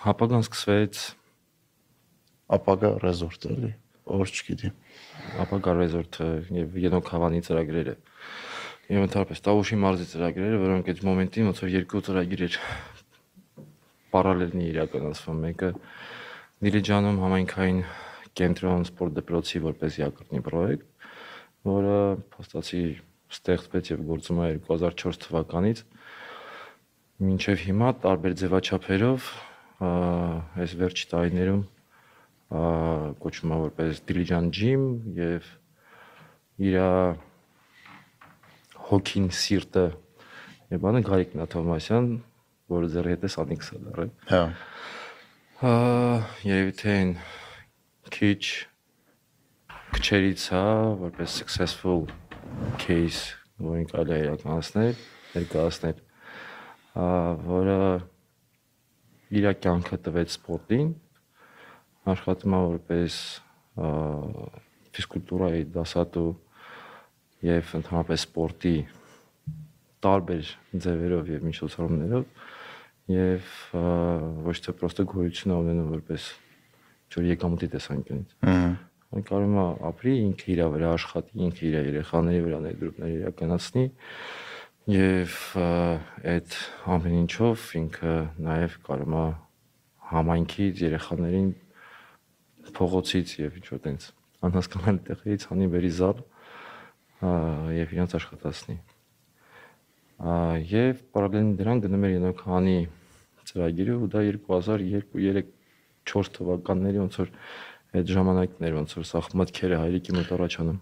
Ապագան սկսվեց ապագա ռեզորտը էլի, որ չգիտի։ ապագա ռեզորտը եւ Ենոք Հավանի ծրագրերը։ Եվ ընդհանրապես Տավուշի մարզի ծրագրերը, որոնք այդ մոմենտին ոնց որ երկու ծրագիր էր պարալելնի իրականացվում։ Մեկը Դիլիջանում համայնքային կենտրոն սպորտ դպրոցի որպես յակրտնի պրոյեկտ, որը փաստացի ստեղծվեց եւ գործում է 2004 թվականից մինչեւ հիմա տարբեր ձևաչափերով այս վերջի տարիներում կոչվում է որպես Դիլիջան Gym եւ իր հոգին սիրտը եւ բանը Գարիկ Նաթովմասյան, որը ձեռի հետ է Սանիքսը դառել։ Հա։ Երևի թե այն քիչ քչերից է որպես successful case, որին կարելի է իրականացնել, ներկայացնել, որը իր կյանքը տվեց սպորտին, աշխատում է որպես ֆիզկուլտուրայի դասատու եւ ընդհանրապես սպորտի տարբեր ձևերով եւ միջոցառումներով եւ ոչ թե պրոստը գոյություն ունենում որպես ինչ-որ եկամուտի տեսանկյունից։ Այն կարող է ապրի, ինքը իր վրա աշխատի, ինքը իր երեխաների վրա ներդրումներ իրականացնի եւ այդ ամեն ինչով ինքը նաեւ կարող է համայնքից երեխաներին փողոցից եւ ինչ-որ տենց անհասկանալի տեղերից հանի բերի զալ եւ իրենց աշխատացնի։ Եվ պարալելին դրան գնում էր Ենոք Հավանի ծրագիրը ու դա 2002-3-4 թվականների ոնց որ այդ ժամանակներ ոնց որ սա մտքերը հայրիկի մոտ առաջանում։